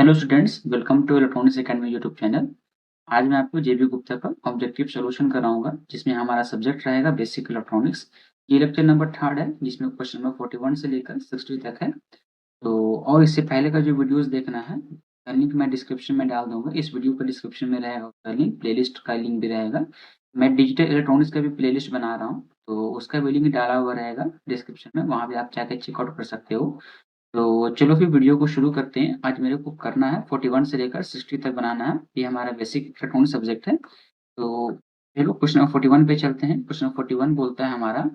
Hello students, welcome to electronics academy YouTube channel. आज मैं आपको जेबी गुप्ता का ऑब्जेक्टिव सॉल्यूशन कराऊंगा, जिसमें हमारा सब्जेक्ट रहेगा बेसिक इलेक्ट्रॉनिक्स। ये लेक्चर नंबर 3 है, जिसमें क्वेश्चन नंबर 41 से लेकर 60 तक है। तो और इससे पहले का जो वीडियोस देखना है, का लिंक मैं डिस्क्रिप्शन में डाल दूंगा। इस वीडियो का डिस्क्रिप्शन में रहेगा उसका लिंक, प्लेलिस्ट का लिंक भी रहेगा। मैं डिजिटल इलेक्ट्रॉनिक्स का भी प्लेलिस्ट बना रहा हूँ, तो उसका भी लिंक डाला हुआ रहेगा डिस्क्रिप्शन में, वहाँ भी आप जाकर चेकआउट कर सकते हो। तो चलो फिर वीडियो को शुरू करते हैं। आज मेरे को करना है 41 से लेकर 60 तक बनाना है। ये हमारा बेसिक इलेक्ट्रॉनिक सब्जेक्ट है। तो चलो क्वेश्चन नंबर 41 पे चलते हैं। क्वेश्चन नंबर 41 बोलता है हमारा,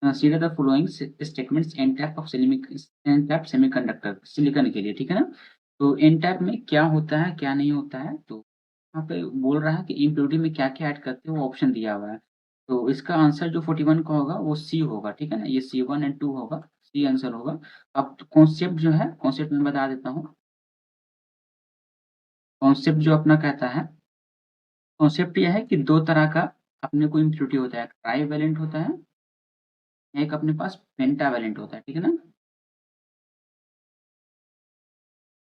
seed the following statements N type of N type semiconductor silicon के लिए, ठीक है ना। तो एन टाइप में क्या होता है क्या नहीं होता है, तो यहाँ पे बोल रहा है कि इम्प्योरिटी में क्या क्या ऐड करते हैं, वो ऑप्शन दिया हुआ है। तो इसका आंसर जो 41 का होगा वो सी होगा, ठीक है ना। ये C1 एंड 2 होगा, सी आंसर होगा। अब कॉन्सेप्ट जो है, कॉन्सेप्ट मैं बता देता हूँ। कॉन्सेप्ट जो अपना कहता है, कॉन्सेप्ट यह है कि दो तरह का अपने को इम्प्योरिटी होता है। ट्राईवैलेंट होता है, एक अपने पास पेंटावैलेंट होता है, ठीक है ना।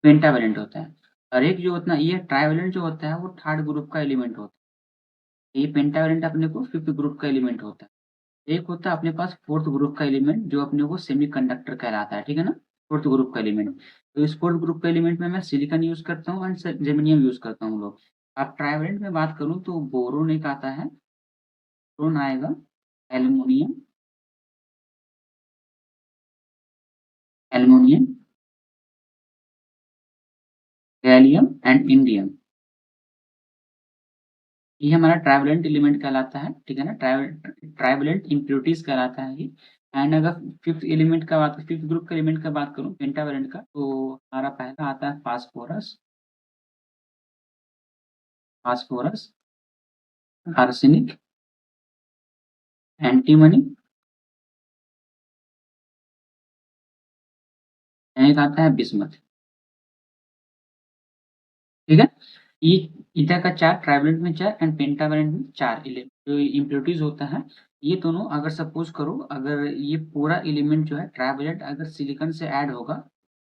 पेंटावैलेंट होता है। और एक जो होता है, ये ट्राईवैलेंट जो होता है, वो थर्ड ग्रुप का एलिमेंट होता है। ये पेंटावैलेंट अपने को फिफ्थ ग्रुप का एलिमेंट होता है। एक होता है अपने पास फोर्थ ग्रुप का एलिमेंट, जो अपने को सेमीकंडक्टर कहलाता है, ठीक है ना। फोर्थ ग्रुप का एलिमेंट। तो इस फोर्थ ग्रुप का एलिमेंट में मैं सिलिकॉन यूज करता हूँ एंड जेर्मेनियम यूज करता हूँ लोग। अब ट्राईवैलेंट में बात करूँ तो बोरोन एक आता है, बोरोन आएगा, aluminium, aluminium, gallium and indium. ये हमारा ट्राइवेलेंट एलिमेंट कहलाता है, ठीक है ना। ट्राइवेलेंट इम्प्योरिटीज कहलाता है ये। एंड अगर फिफ्थ एलिमेंट का बात, फिफ्थ ग्रुप के एलिमेंट का बात करूं पेंटावेलेंट का, तो हमारा पहला आता है फास्फोरस, फास्फोरस, आर्सेनिक, एंटीमनी, एक आता है बिस्मथ, ठीक है। ये इधर का चार, ट्राइवेलेंट में चार एंड पेंटावेलेंट में चार जो इम्प्योरिटीज होता है। ये दोनों अगर सपोज करो, अगर ये पूरा एलिमेंट जो है ट्राइवेलेंट अगर सिलिकॉन से ऐड होगा,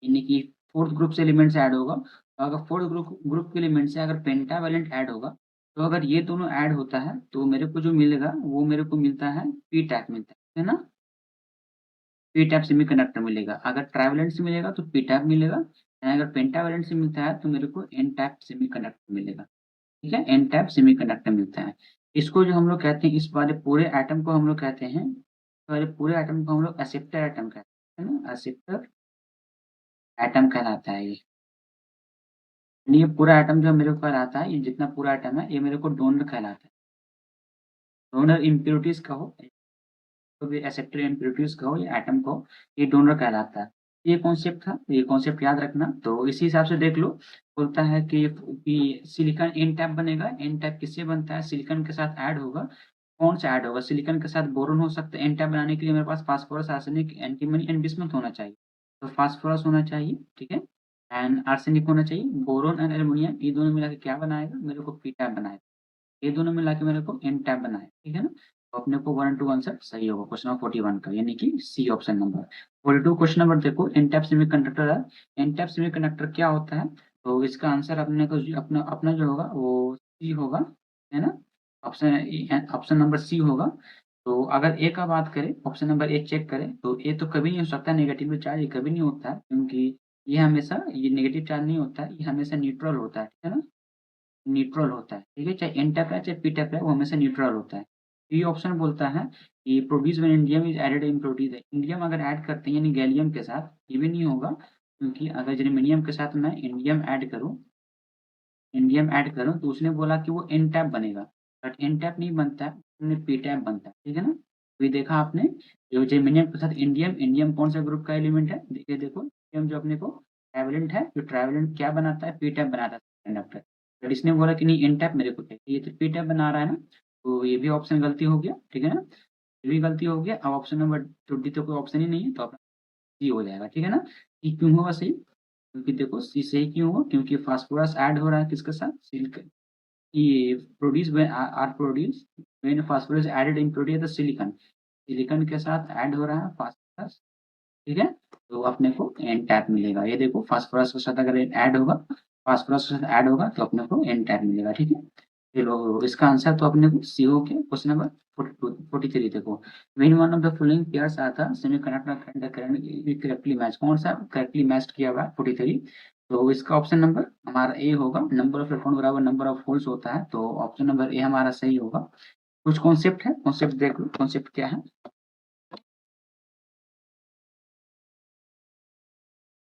यानी कि फोर्थ ग्रुप से एलिमेंट से ऐड होगा, तो अगर फोर्थ ग्रुप के एलिमेंट से अगर पेंटावेलेंट ऐड होगा, तो अगर ये दोनों ऐड होता है तो मेरे को जो मिलेगा वो मेरे को मिलता है पी टाइप मिलता है ना। पी टाइप सेमीकंडक्टर मिलेगा। अगर ट्राइवेलेंट से मिलेगा तो पी टाइप मिलेगा, अगर पेंटावेलेंट से मिलता है तो मेरे को एन टाइप सेमीकंडक्टर मिलेगा, ठीक है। एन टाइप सेमीकंडक्टर मिलता है। इसको जो हम लोग कहते हैं, इस वाले पूरे एटम को हम लोग कहते हैं, इस वाले पूरे एटम को हम लोग एक्सेप्टर एटम कहते हैं ना। एक्सेप्टर एटम कहलाता है ये। यानी ये पूरा एटम जो मेरे को कहलाता है, ये जितना पूरा एटम है, ये मेरे को डोनर कहलाता है। डोनर इम्प्योरिटीज कहो, तो भी एक्सेप्टर इम्प्योरिटीज कहो या एटम को, ये डोनर कहलाता है। ये कॉन्सेप्ट था, ये कॉन्सेप्ट याद रखना। तो इसी हिसाब से देख लो। बोलता है कि सिलिकॉन एन टाइप बनेगा। एन टाइप किससे बनता है, सिलिकॉन के साथ ऐड होगा। कौन सा ऐड होगा, सिलिकॉन के साथ बोरोन हो सकता है। एन टाइप बनाने के लिए मेरे पास phosphorus, arsenic, antimony and bismuth होना चाहिए। तो फास्फोरस होना चाहिए, ठीक है, एंड आर्सेनिक होना चाहिए। बोरोन एंड एल्युमिनियम, ये दोनों मिला के क्या बनाएगा, मेरे को पी टाइप बनाएगा। ये दोनों मिला के मेरे को एन टैप बनाए, ठीक है ना। तो अपने को 1 टू आंसर सही होगा क्वेश्चन नंबर 41 का, यानी कि C option number. 42 question number देखो, एन टैप सेमीकंडक्टर है। एन टैप सेमीकंडक्टर क्या होता है, तो इसका आंसर अपने को अपना अपना जो होगा वो सी होगा, है ना। ऑप्शन ऑप्शन नंबर सी होगा। तो अगर ए का बात करें, ऑप्शन नंबर ए चेक करें, तो ए तो कभी नहीं हो सकता नेगेटिव चार्ज, ये कभी नहीं होता है, क्योंकि ये हमेशा, ये नेगेटिव चार्ज नहीं होता है, ये हमेशा न्यूट्रल होता है, ठीक है ना। न्यूट्रल होता है, ठीक है। चाहे एन टाइप है चाहे पी टाइप है, वो हमेशा न्यूट्रल होता है। ये ऑप्शन बोलता है कि produce when indium is added in protein है। इंडियम अगर ऐड करते हैं यानी गैलियम के साथ, ये भी नहीं होगा, क्योंकि अगर जर्मेनियम के साथ मैं इंडियम ऐड करूं तो उसने बोला कि वो एन टाइप बनेगा। बट एन टाइप नहीं बनता है, पी टाइप बनता है, ठीक है ना। तो ये देखा आपने, जो जर्मेनियम के साथ इंडियम, इंडियम कौन सा ग्रुप का एलिमेंट है, देखिए देखो, इंडियम जो अपने को ट्राइवेलेंट है, जो ट्राइवेलेंट क्या बनाता है, पी टाइप बनाता है कंडक्टर। बट इसने बोला कि नहीं एन टाइप मेरे को चाहिए, ये तो पी टाइप बना रहा है ना। तो ये भी ऑप्शन गलती हो गया, ठीक है ना। ये भी गलती हो गया। अब ऑप्शन नंबर 20 तो कोई ऑप्शन ही नहीं है, तो अपना सी हो जाएगा, ठीक है ना। सी क्यों होगा सही, क्योंकि देखो सी सही क्यों होगा, क्योंकि फास्फोरस ऐड हो रहा है किसके साथ, सिलिकॉन। ये produce when are produce when phosphorus added in protein the silicon. Silicon के साथ ऐड हो रहा है फास्फोरस, ठीक है। तो अपने को एन टैप मिलेगा। ये देखो फास्फोरस के साथ अगर ऐड होगा, फास्फोरस के साथ ऐड होगा तो अपने को एन टाइप मिलेगा, ठीक है। चलो इसका आंसर तो अपने को सी हो गया। क्वेश्चन नंबर 43 देखो, when one of the following pairs are the semiconductor and the current correctly match, कौन सा करेक्टली मैच किया हुआ है 43। तो इसका ऑप्शन नंबर हमारा ए होगा, नंबर ऑफ इलेक्ट्रॉन बराबर नंबर ऑफ होल्स होता है, तो ऑप्शन नंबर ए हमारा सही होगा। कुछ कॉन्सेप्ट है, कॉन्सेप्ट देख लो, कॉन्सेप्ट क्या है।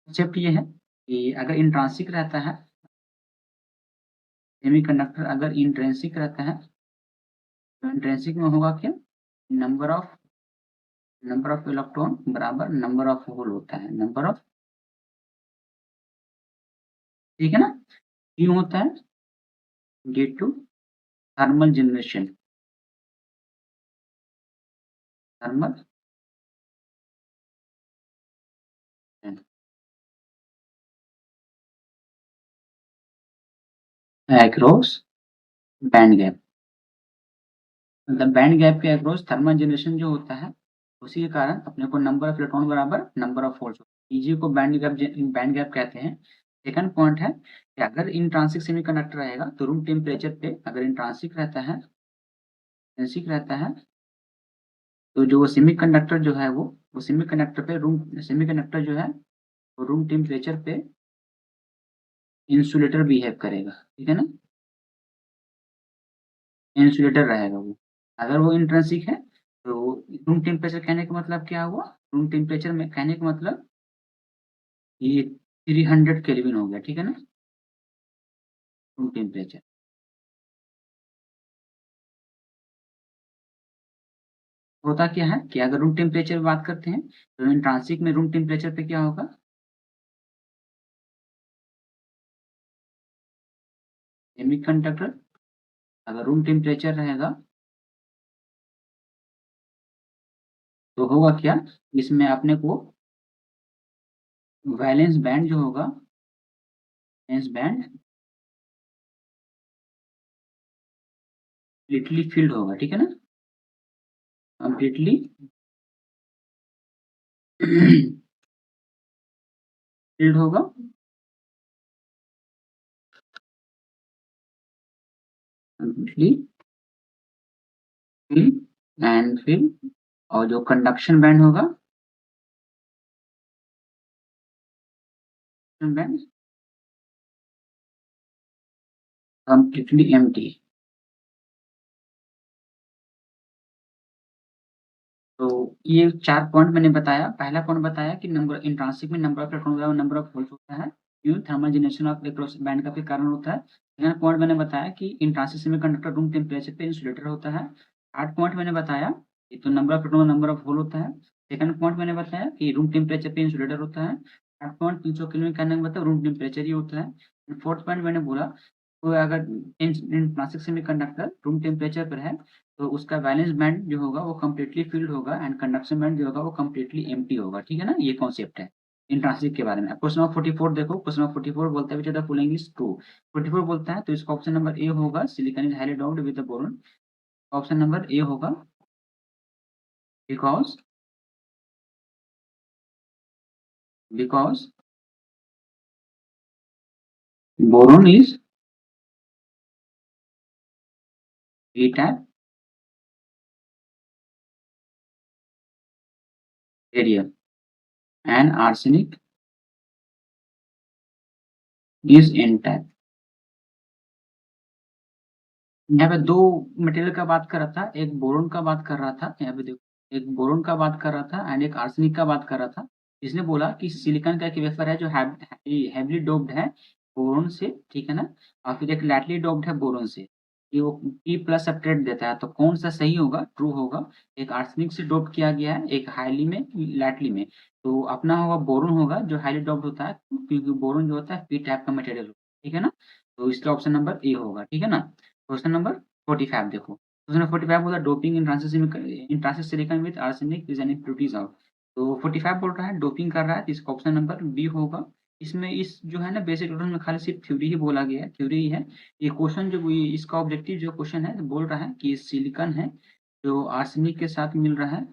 कॉन्सेप्ट ये है कि अगर इंट्रांसिक रहता है, सेमीकंडक्टर अगर इंट्रिंसिक रहता है, तो इंट्रिंसिक में होगा क्या, नंबर ऑफ इलेक्ट्रॉन बराबर नंबर ऑफ होल होता है, नंबर ऑफ, ठीक है ना। क्यों होता है, due to thermal generation, thermal across band gap, मतलब बैंड गैप के अक्रॉस थर्मल जनरेशन जो होता है, उसी के कारण अपने को नंबर ऑफ इलेक्ट्रॉन बराबर नंबर ऑफ होल्स, इजी को बैंड गैप कहते हैं। सेकंड पॉइंट है कि अगर इंट्रांसिक सेमीकंडक्टर रहेगा तो रूम टेम्परेचर पे अगर इंट्रांसिक रहता है, इंट्रिंसिक रहता है, तो जो सेमीकंडक्टर जो है वो सेमीकंडक्टर पे रूम, सेमीकंडक्टर जो है वो रूम टेम्परेचर पे इंसुलेटर बिहेव करेगा, ठीक है ना, इंसुलेटर रहेगा वो। अगर वो इंट्रिंसिक है तो रूम टेम्परेचर कहने का मतलब क्या हुआ, रूम टेम्परेचर में कहने का मतलब ये 300 केल्विन हो गया, ठीक है ना, रूम टेम्परेचर। होता क्या है कि अगर रूम टेम्परेचर की बात करते हैं तो इंट्रांसिक में रूम टेम्परेचर पे क्या होगा, सेमीकंडक्टर अगर रूम टेम्परेचर रहेगा तो होगा क्या, इसमें अपने को वैलेंस बैंड जो होगा, वैलेंस बैंड कंप्लीटली फिल्ड होगा, ठीक है ना, कंप्लीटली फिल्ड होगा, कंप्लीटली फिल्ड एंड फिर, और जो कंडक्शन बैंड होगा, बैंड कंप्लीटली एम्प्टी। तो ये 4 पॉइंट मैंने बताया। पहला पॉइंट बताया कि नंबर इंट्रांसिक में नंबर ऑफ इलेक्ट्रॉन और नंबर ऑफ होल्स होता है, क्यों, thermal generation of electron band का भी कारण होता है। सेकंड पॉइंट मैंने बताया कि इंट्रांसिक सेमीकंडक्टर रूम टेम्परेचर पे इंसुलेटर होता है। थर्ड पॉइंट मैंने बताया कि तो number of electron number of hole होता है। सेकंड पॉइंट मैंने बताया कि रूम टेम्परेचर पे इंसुलेटर होता है। थर्ड पॉइंट 300 केल्विन कहने का मतलब रूम टेम्परेचर ही होता है। फोर्थ पॉइंट मैंने बोला तो अगर इंट्रांसिक सेमीकंडक्टर रूम टेम्परेचर पर है तो उसका वैलेंस बैंड जो होगा वो कंप्लीटली फिल्ड होगा एंड कंडक्शन बैंड जो होगा वो कंप्लीटली एम्प्टी होगा, ठीक है ना, ये कॉन्सेप्ट है इंट्रांसिक के बारे में। क्वेश्चन नंबर 44 देखो, क्वेश्चन नंबर 44 बोलता है which of the following is true. 44 बोलता है तो इसका ऑप्शन नंबर ए होगा, silicon is highly doped with the boron. Option number A होगा, because because boron is p type radium and arsenic is n type। यहाँ पे दो material का बात कर रहा था, एक बोरोन का बात कर रहा था, यहाँ पे देखो एक बोरोन का बात कर रहा था एंड एक आर्सेनिक का बात कर रहा था। इसने बोला कि सिलिकॉन का एक वेफर है जो हैवीली डोप्ड है बोरोन से, ठीक है ना, और फिर एक लाइटली डोप्ड है बोरोन से, कि वो P प्लस सब्सट्रेट देता है, तो कौन सा सही होगा, ट्रू होगा। एक आर्सेनिक से डोप किया गया है, एक हाईली में, लाइटली में, तो अपना होगा बोरोन होगा जो हाईली डोप्ड होता है, क्योंकि बोरोन जो होता है P टाइप का मटेरियल होता है, ठीक है ना, तो इसका ऑप्शन नंबर ए होगा, ठीक है ना। क्वेश्चन नंबर 45 देखो, क्वेश्चन नंबर 45 बोला डोपिंग इन ट्रांसिस silicon with arsenic is an impurities of. तो 45 बोल रहा है डोपिंग कर रहा है, तो इसका ऑप्शन नंबर बी होगा। इसमें इस जो है ना बेसिक रूल में खाली सिर्फ थ्योरी ही बोला गया है, थ्योरी ही है। ये क्वेश्चन जो इसका ऑब्जेक्टिव जो क्वेश्चन है तो बोल रहा है कि सिलिकॉन है जो आर्सेनिक के साथ मिल रहा है,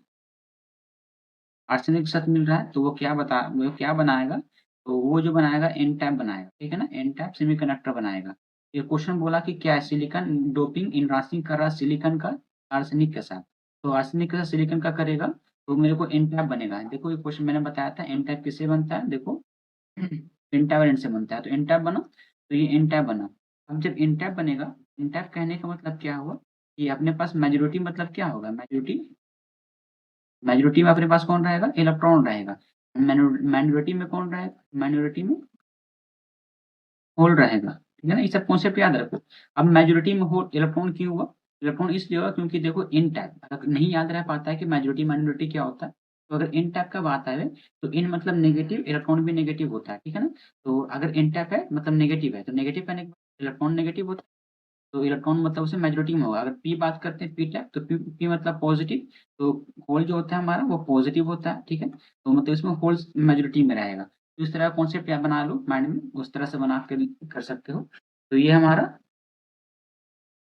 आर्सेनिक के साथ मिल रहा है, तो वो क्या बनाएगा, तो वो जो बनाएगा एन टाइप बनाएगा, ठीक है ना, एन टाइप सेमीकंडक्टर बनाएगा। ये क्वेश्चन बोला कि क्या है, सिलिकॉन डोपिंग इंट्रांसिंग कर रहा सिलिकॉन का आर्सेनिक के साथ, तो आर्सेनिक के साथ सिलिकॉन का करेगा तो मेरे को एन टाइप बनेगा। देखो ये क्वेश्चन मैंने बताया था एन टाइप किससे बनता है, देखो पेंटावैलेंट से बनता है, तो एन टाइप बना, तो ये एन टाइप बना। अब जब एन टाइप बनेगा, एन टाइप कहने का मतलब क्या हुआ कि अपने पास मेजोरिटी मतलब क्या होगा, मेजोरिटी, मेजोरिटी में अपने पास कौन रहेगा, इलेक्ट्रॉन रहेगा। माइनॉरिटी में कौन रहेगा, माइनॉरिटी में होल रहेगा, ठीक है ना, ये सब कॉन्सेप्ट याद रखो। अब मेजोरिटी में होल इलेक्ट्रॉन क्यों हुआ, इलेक्ट्रॉन इसलिए हुआ क्योंकि देखो इन टाइप अगर नहीं याद रह पाता है कि मेजोरिटी माइनॉरिटी क्या होता है, तो अगर इन टाइप का बात है तो इन मतलब नेगेटिव, इलेक्ट्रॉन भी नेगेटिव होता है, ठीक है ना। तो अगर इन टाइप है मतलब नेगेटिव है, तो नेगेटिव कहने के बाद इलेक्ट्रॉन नेगेटिव होता है, तो इलेक्ट्रॉन मतलब उसे मेजोरिटी में होगा। अगर पी बात करते हैं पी टाइप, तो पी मतलब पॉजिटिव, तो होल जो होता है हमारा वो पॉजिटिव होता है, ठीक है, तो मतलब इसमें होल मेजोरिटी में रहेगा। तो इस तरह का कॉन्सेप्ट या बना लो माइंड में, उस तरह से बना कर कर सकते हो। तो ये हमारा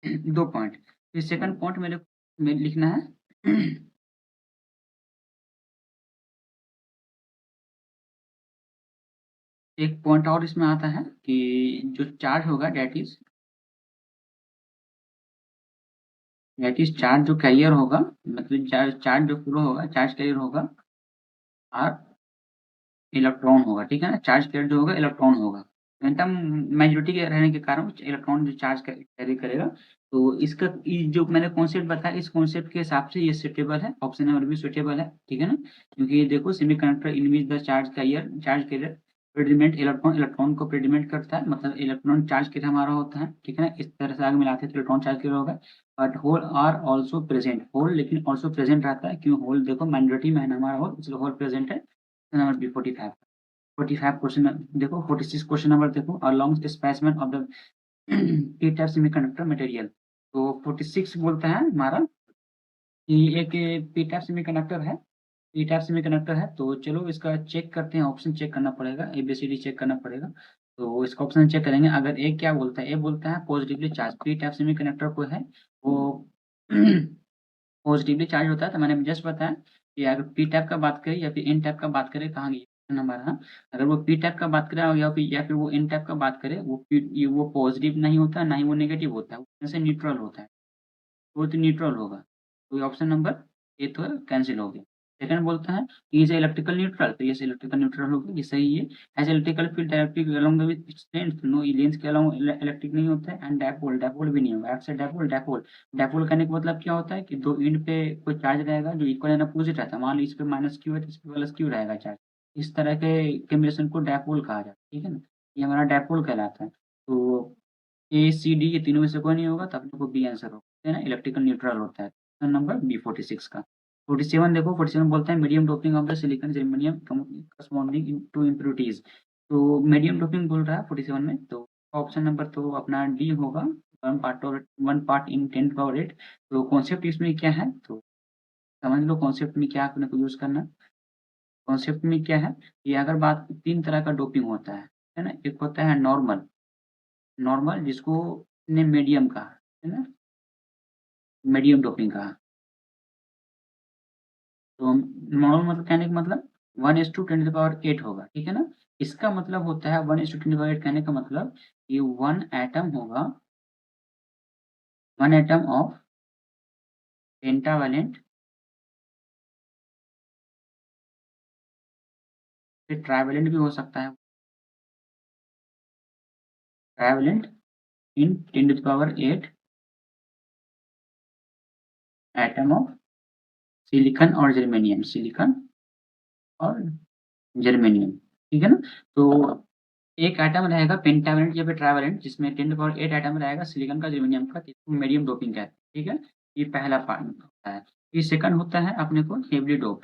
2 पॉइंट। फिर सेकंड पॉइंट मेरे में लिखना है एक पॉइंट और इसमें आता है कि जो चार्ज होगा दैट इज चार्ज जो कैरियर होगा, मतलब चार्ज चार्ज जो फ्लो होगा, चार्ज कैरियर होगा और इलेक्ट्रॉन होगा, ठीक है ना, चार्ज कैरियर जो होगा इलेक्ट्रॉन होगा। एटम मेजॉरिटी के रहने के कारण इलेक्ट्रॉन जो चार्ज कैरी करेगा। तो इसका जो मैंने कॉन्सेप्ट बताया, इस कॉन्सेप्ट के हिसाब से ये सुटेबल है, ऑप्शन नंबर भी सुटेबल है, ठीक है ना, क्योंकि देखो semiconductor in which the charge carrier predominant electron, electron को प्रेडिमेंट करता है, मतलब इलेक्ट्रॉन चार्ज कैरियर हमारा होता है, ठीक है ना, इस तरह से आगे मिलाते हैं तो इलेक्ट्रॉन चार्ज कैरियर होगा। But hole are also present, hole लेकिन ऑल्सो प्रेजेंट रहता है, क्यों, होल देखो माइनॉरिटी में है ना हमारा होल, इसलिए होल प्रेजेंट है। नंबर बी 45, 45 क्वेश्चन देखो, 46 क्वेश्चन नंबर देखो, along the specimen of the p-type semiconductor material। तो 46 बोलता है हमारा कि एक पी टाइप सेमीकंडक्टर है, पी टाइप सेमीकंडक्टर है, तो चलो इसका चेक करते हैं, ऑप्शन चेक करना पड़ेगा, एबीसीडी चेक करना पड़ेगा। तो इसका ऑप्शन चेक करेंगे, अगर ए क्या बोलता है, ए बोलता है positively charge, P type semiconductor को है वो पॉजिटिवली चार्ज होता है, तो मैंने जस्ट बताया कि अगर पी टाइप का बात करें या फिर एन टाइप का बात करें, कहाँ गई नंबर, हाँ, अगर वो पी टाइप का बात करें या फिर वो एन टाइप का बात करें, वो पॉजिटिव नहीं होता, ना ही वो नेगेटिव होता है, वो जैसे न्यूट्रल होता है, वो तो न्यूट्रल होगा। तो ऑप्शन नंबर ए तो कैंसिल हो गया। सेकंड बोलता है कि इज इलेक्ट्रिकल न्यूट्रल, तो ये इलेक्ट्रिकल न्यूट्रल होगा, ये सही है। As electrical field directly along with its length, no length के अलोंग इलेक्ट्रिक नहीं होता है। एंड डायपोल, डायपोल भी नहीं होगा, एफ से डायपोल, डायपोल, डायपोल करने का मतलब क्या होता है कि दो एंड पे कोई चार्ज रहेगा जो इक्वल एंड अपोजिट रहता है, मान लो इस पे माइनस क्यू है तो इस पे प्लस क्यू रहेगा चार्ज, इस तरह के कॉम्बिनेशन को डायपोल कहा जाता है, ठीक है ना, ये हमारा डायपोल कहलाता है। तो ए सी डी ये तीनों में से कोई नहीं होगा, तो अपने को बी आंसर होगा, है ना, इलेक्ट्रिकल न्यूट्रल होता है। ऑप्शन नंबर बी 46 का। 47 देखो, 47 बोलता है medium doping of the silicon germanium corresponding to impurities. तो मीडियम डोपिंग बोल रहा है 47 में, तो ऑप्शन नंबर तो अपना डी होगा, वन पार्ट इन 10 पावर 8। तो कॉन्सेप्ट इसमें क्या है, तो समझ लो कॉन्सेप्ट में क्या अपने को यूज करना है। कॉन्सेप्ट में क्या है कि अगर बात, तीन तरह का डोपिंग होता है ना, एक होता है नॉर्मल, नॉर्मल जिसको ने मीडियम कहा, है ना, मीडियम डोपिंग कहा। तो नॉर्मल मतलब कहने का मतलब 1:10 की पावर 8 होगा, ठीक है ना। इसका मतलब होता है 1:10 की पावर 8 कहने का मतलब कि वन एटम होगा, वन एटम ऑफ पेंटावेलेंट, फिर ट्राइवेलेंट भी हो सकता है, ट्राइवेलेंट इन 10 की पावर 8 एटम ऑफ सिलिकॉन और जर्मेनियम, सिलिकॉन और जर्मेनियम, ठीक है ना। तो एक एटम रहेगा पेंटावेलेंट या फिर ट्राइवेलेंट, जिसमें 10 की पावर 8 एटम रहेगा सिलिकॉन का, जर्मेनियम का, जिसको मीडियम डोपिंग कहते हैं, ठीक है। ये पहला पार्ट होता है। ये सेकंड होता है अपने को हेवली डोप,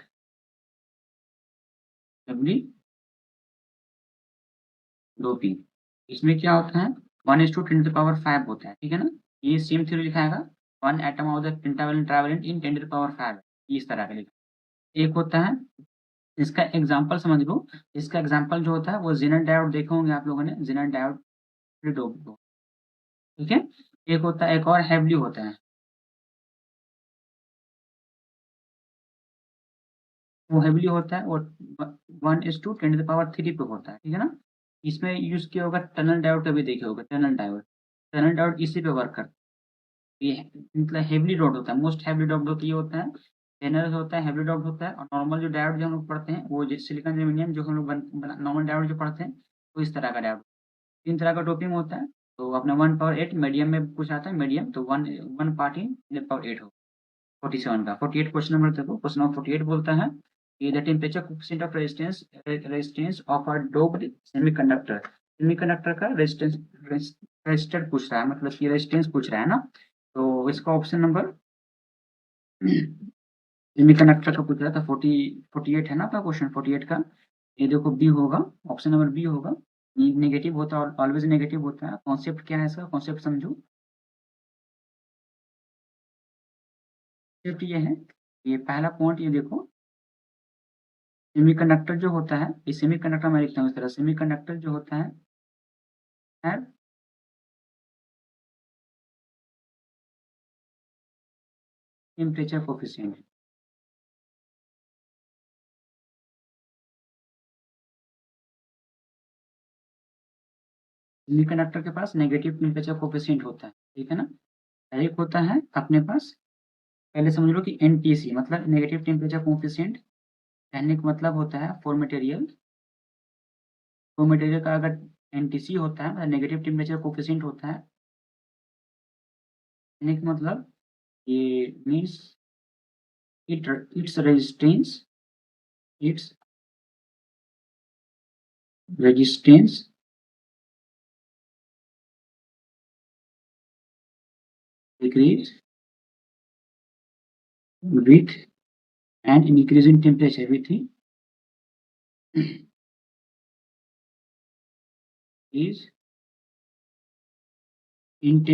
हेवली डोपिंग। इसमें क्या होता है 1:10 की पावर 5 होता है, ठीक है ना। ये सेम थ्योरी लिखाएगा, one atom of the pentavalent trivalent in 10 की पावर 5, इस तरह का लिखा। एक होता है, इसका एग्जाम्पल समझ लो, इसका एग्जाम्पल जो होता है वो जेनर डायोड देखे होंगे आप लोगों ने, जेनर डायोड डोप, ठीक है। एक होता है, एक और हेवली होता है, वो हेवीली होता है, वो 1:10⁻³ पे होता है, ठीक है ना। इसमें यूज किया होगा टनल डायोड, कभी देखे होगा टनल डायोड इसी पे वर्क करता है। ये मतलब हेवली डॉट होता है, मोस्ट हेवली डॉट होती है होता है, टेनर होता है, हेवली डॉट होता है। और नॉर्मल जो डायोड जो हम लोग पढ़ते हैं वो सिलिकॉन जर्मेनियम जो हम लोग नॉर्मल डायोड जो पढ़ते हैं वो इस तरह का डायोड, 3 तरह का डोपिंग होता है। तो अपना 1/8 मीडियम में पूछा था, मीडियम तो 1 पार्ट इन 10⁻8 हो 47 का। 48 क्वेश्चन नंबर देखो, क्वेश्चन नंबर 48 बोलता है कि the temperature coefficient of resistance of a doped semiconductor का रेजिस्टेंस पूछ रहा है, मतलब कि रेजिस्टेंस पूछ रहा है ना। तो इसका ऑप्शन नंबर सेमीकंडक्टर का पूछ रहा था, 48 है ना आपका क्वेश्चन 48 का। ये देखो बी होगा, ऑप्शन नंबर बी होगा। नेगेटिव होता है, ऑलवेज नेगेटिव होता है। कॉन्सेप्ट क्या है इसका, कॉन्सेप्ट समझो। कॉन्सेप्ट ये है, ये पहला पॉइंट ये देखो, सेमीकंडक्टर जो होता है, ये सेमीकंडक्टर मैं लिखता हूँ इस तरह, सेमीकंडक्टर जो होता है टेम्परेचर कोफिशिएंट। सेमीकंडक्टर के पास नेगेटिव टेम्परेचर कोफिशिएंट होता है, ठीक है ना। एक होता है अपने पास, पहले समझ लो कि एनटीसी मतलब नेगेटिव टेम्परेचर कोफिशिएंट। कहने का मतलब होता है फॉर मटेरियल का अगर एनटीसी होता है मतलब नेगेटिव टेम्परेचर कोफिशिएंट होता है, कहने का मतलब ये means its resistance decrease with an increase in temperature with is in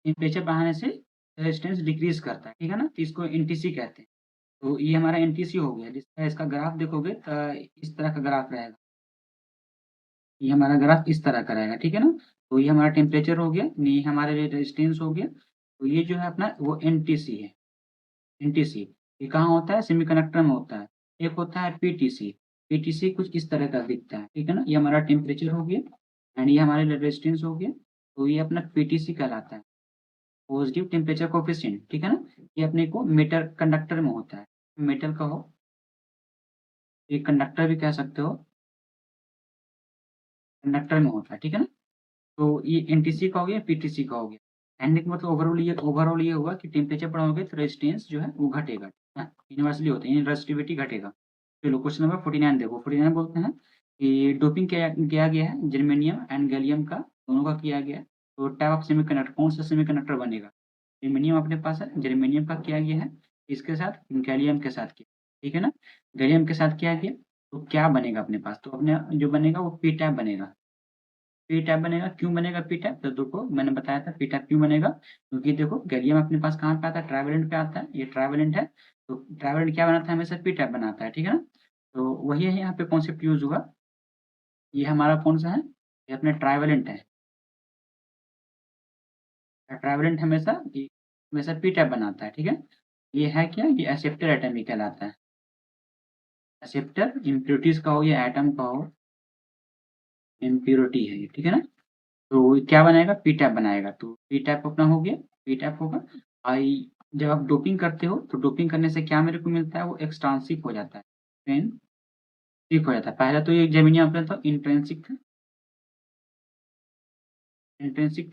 temperature बढ़ाने से रेजिस्टेंस डिक्रीज करता है, ठीक है ना। तो इसको एनटीसी कहते हैं। तो ये हमारा एनटीसी हो गया, जिसका इसका ग्राफ देखोगे तो इस तरह का ग्राफ रहेगा। ये हमारा ग्राफ इस तरह का रहेगा, ठीक है ना। तो ये हमारा टेम्परेचर हो गया, ये हमारे लिए रेजिस्टेंस हो गया। तो ये जो है अपना वो एनटीसी है। एनटीसी ये कहाँ होता है, सेमीकंडक्टर में होता है। एक होता है पीटीसी, पीटीसी कुछ इस तरह का दिखता है, ठीक है ना। ये हमारा टेम्परेचर हो गया एंड ये हमारे लिए रेजिस्टेंस हो गया। तो ये अपना पीटीसी कहलाता है, पॉजिटिव टेम्परेचर कोफिशिएंट, ठीक है ना। ये अपने को मेटल कंडक्टर में होता है, मेटल का हो, ये कंडक्टर भी कह सकते हो, कंडक्टर में होता है, ठीक है ना। तो ये एनटीसी का हो गया, पीटीसी का हो गया। एंड मतलब ओवरऑल ये होगा कि टेम्परेचर बढ़ाओगे तो रेजिस्टेंस जो है वो घटेगा, यूनिवर्सली होता है, रेजिस्टिविटी घटेगा। चलो क्वेश्चन नंबर 49 देखो, 49 बोलते हैं कि डोपिंग किया गया है जर्मेनियम एंड गैलियम का, दोनों का किया गया है। तो टाइप ऑफ सेमीकंडक्टर, कौन सा सेमीकंडक्टर बनेगा। जर्मेनियम अपने पास है, जर्मेनियम का किया गया है, इसके साथ गैलियम के साथ किया, ठीक है ना। गैलियम के साथ किया गया, तो क्या बनेगा अपने पास, तो अपने जो बनेगा वो पी टाइप बनेगा। पी टाइप बनेगा, क्यों बनेगा पी टाइप, तो देखो मैंने बताया था पी टाइप क्यों बनेगा, क्योंकि देखो गैलियम अपने पास कहाँ पे आता है, ट्राइवेलेंट पे आता है, ये ट्राइवेलेंट है। तो ट्राइवेलेंट क्या बनाता है, हमेशा पी टाइप बनाता है, ठीक है ना। तो वही है यहाँ पे कॉन्सेप्ट यूज हुआ। ये हमारा कौन सा है, ये अपने ट्राइवेलेंट है। ट्राइवेलेंट हमेशा पी टाइप बनाता है, ठीक है। ये है क्या, ये एक्सेप्टर एटम ही कहलाता है। एक्सेप्टर इम्प्योरिटीज का हो या एटम का हो, इम्प्योरिटी है ये, ठीक है ना। तो ये क्या बनाएगा, पी टैप बनाएगा। तो पी टैप अपना हो गया, पी टैप होगा। आई जब आप डोपिंग करते हो तो डोपिंग करने से क्या मेरे को मिलता है, वो एक्सट्रांसिक हो जाता है, इंट्रिंसिक हो जाता है। पहले तो ये जेमिनी अपना था इंट्रेंसिक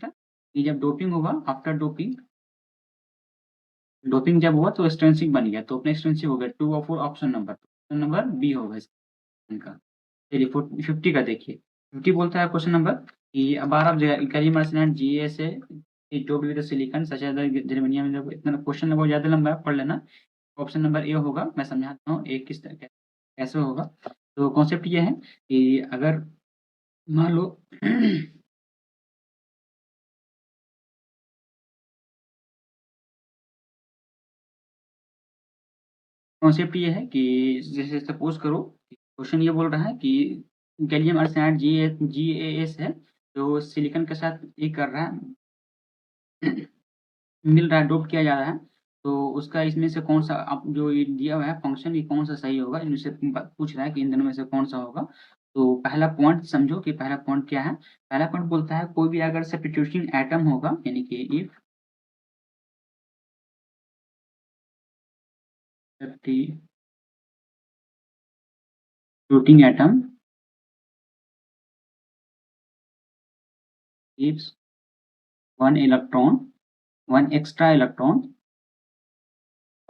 था। ये जब डोपिंग होगा, आफ्टर डोपिंग डोपिंग जब हुआ तो एक्सट्रेंसिक बन गया, तो अपने एक्सट्रेंसिक हो गया। 2 और 4 ऑप्शन नंबर बी होगा इसका। चलिए 50 का देखिए, 50 बोलता है क्वेश्चन नंबर कि अब बार आप गैलियम आर्सेनाइड जीए से जो भी सिलिकॉन सच है जर्मेनियम में, इतना क्वेश्चन बहुत ज्यादा लंबा है, पढ़ लेना। ऑप्शन नंबर ए होगा, मैं समझाता हूँ एक किस तरह कैसे होगा। तो कॉन्सेप्ट ये है कि अगर मान लो कॉन्सेप्ट ये है कि जैसे सपोज करो, क्वेश्चन ये बोल रहा है कि गैलियम आर्सेनाइड जीएएस है, जो सिलिकॉन के साथ ये कर रहा है मिल रहा है, डोप किया जा रहा है। तो उसका इसमें से कौन सा अब जो ये दिया हुआ है फंक्शन, ये कौन सा सही होगा, इनमें से पूछ रहा है कि इन दोनों में से कौन सा होगा। तो पहला पॉइंट समझो कि पहला पॉइंट क्या है। पहला पॉइंट बोलता है कोई भी अगर सब्स्टिट्यूटिंग एटम होगा, यानी कि if substituting atom gives one extra electron.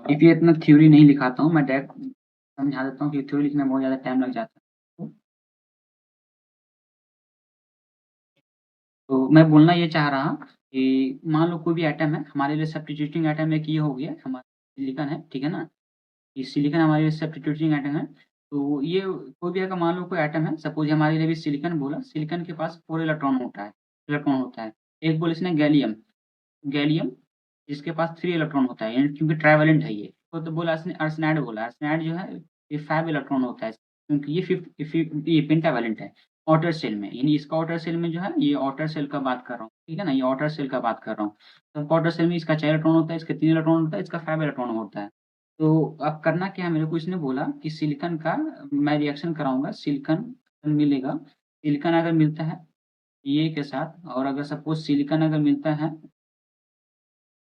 If ये इतना थ्योरी नहीं लिखाता हूँ, मैं डायरेक्ट समझा देता हूँ कि थ्योरी लिखने में बहुत ज़्यादा टाइम लग जाता है। तो मैं बोलना ये चाह रहा कि मान लो कोई भी एटम है, हमारे लिए सब्स्टिट्यूटिंग एटम एक ये हो गया, हमारा सिलिकॉन है, ठीक है ना? ये सिलिकॉन हमारे लिए सब्स्टिट्यूटिंग एटम है। तो ये कोई भी अगर मान लो कोई एटम है, सपोज हमारे लिए भी सिलिकॉन बोला, सिलिकॉन के पास 4 इलेक्ट्रॉन होता है। एक बोले इसने गैलियम, गैलियम जिसके पास 3 इलेक्ट्रॉन होता है, यानी क्योंकि ट्राइवेलेंट है ये। तो बोला इसने आर्सेनाइड बोला, आर्सेनाइड जो है ये 5 इलेक्ट्रॉन होता है, क्योंकि ये ये पेंटावैलेंट है आउटर सेल में, यानी इसका आउटर सेल में जो है, ये आउटर सेल का बात कर रहा हूँ, ठीक है ना? ये आउटर सेल का बात कर रहा हूँ। तो आउटर सेल में इसका 4 इलेक्ट्रॉन होता है, इसका 3 इलेक्ट्रॉन होता है, इसका 5 इलेक्ट्रॉन होता है। तो अब करना क्या है, मेरे को इसने बोला कि सिलिकॉन का मैं रिएक्शन कराऊंगा, सिलिकॉन मिलेगा। सिलिकॉन अगर मिलता है ये के साथ, और अगर सपोज सिलिकॉन अगर मिलता है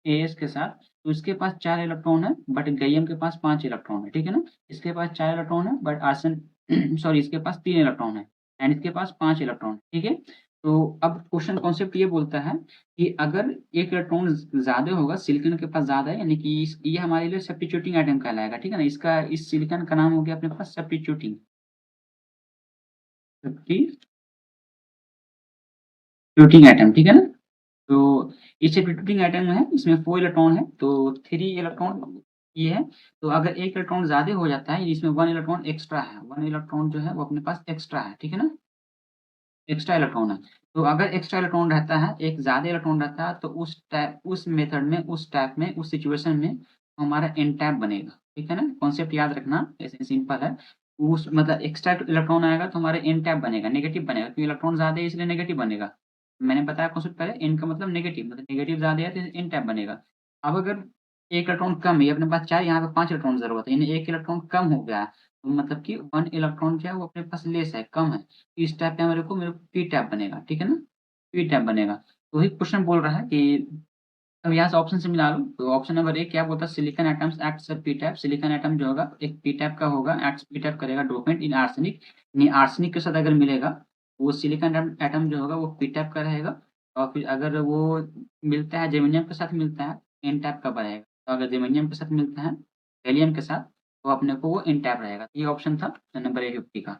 एएस के साथ, तो इसके पास 4 इलेक्ट्रॉन है, बट गैलियम के पास 5 इलेक्ट्रॉन है, ठीक है ना? इसके पास 4 इलेक्ट्रॉन है, बट आर्सन सॉरी, इसके पास 3 इलेक्ट्रॉन है, एंड इसके पास 5 इलेक्ट्रॉन है, ठीक है? तो अब क्वेश्चन कॉन्सेप्ट ये बोलता है कि अगर एक इलेक्ट्रॉन ज़्यादा होगा, सिलिकॉन के पास ज़्यादा है, यानी कि ये हमारे लिए सब्स्टिट्यूटिंग एटम कहलाएगा, ठीक है ना? इसका इस सिलिकॉन का नाम हो गया अपने पास सब्स्टिट्यूटिंग एटम, ठीक है ना? तो ये सब्स्टिट्यूटिंग एटम है, इसमें 4 इलेक्ट्रॉन है, तो 3 इलेक्ट्रॉन ये है। तो अगर एक इलेक्ट्रॉन ज़्यादा हो जाता है, इसमें 1 इलेक्ट्रॉन एक्स्ट्रा है, 1 इलेक्ट्रॉन जो है वो अपने पास एक्स्ट्रा है, ठीक है ना? एक्स्ट्रा इलेक्ट्रॉन है। तो अगर एक्स्ट्रा इलेक्ट्रॉन रहता है, एक ज़्यादा इलेक्ट्रॉन रहता है, तो उस मेथड में, उस टाइप में, उस सिचुएशन में हमारा एन टाइप बनेगा, ठीक है ना? कॉन्सेप्ट याद रखना, ऐसे सिंपल है। उस मतलब एक्स्ट्रा इलेक्ट्रॉन आएगा तो हमारा एन टाइप बनेगा, नेगेटिव बनेगा, क्योंकि इलेक्ट्रॉन ज़्यादा है इसलिए नेगेटिव बनेगा। मैंने बताया कॉन्सेप्ट पहले, एन का मतलब नेगेटिव, मतलब नेगेटिव ज़्यादा है तो एन टाइप बनेगा। अब अगर एक इलेक्ट्रॉन कम है, अपने पास 4, यहाँ पे 5 इलेक्ट्रॉन ज़रूरत है, यानी एक इलेक्ट्रॉन कम हो गया है, तो मतलब कि 1 इलेक्ट्रॉन जो है वो अपने पास लेस है, कम है। इस टाइप का मेरे को पी टैप बनेगा, ठीक है ना? पी टैप बनेगा। तो वही क्वेश्चन बोल रहा है कि अब यहाँ से ऑप्शन से मिला लो, तो ऑप्शन नंबर ए क्या बोलता है, silicon atoms act as P type. Silicon atom जो होगा एक पी टैप का होगा, एक्ट पी टैप करेगा डोपेंट इन आर्सेनिक, यानी आर्सेनिक के साथ अगर मिलेगा, वो सिलिकॉन एटम जो होगा वो पी टैप का रहेगा। और फिर अगर वो मिलता है जेर्मेनियम के साथ मिलता है, एन टैप का बनेगा। तो अगर जेर्मेनियम के साथ मिलता है गैलियम के साथ, तो अपने को वो एन टैप रहेगा। ये ऑप्शन था नंबर ए 50 का।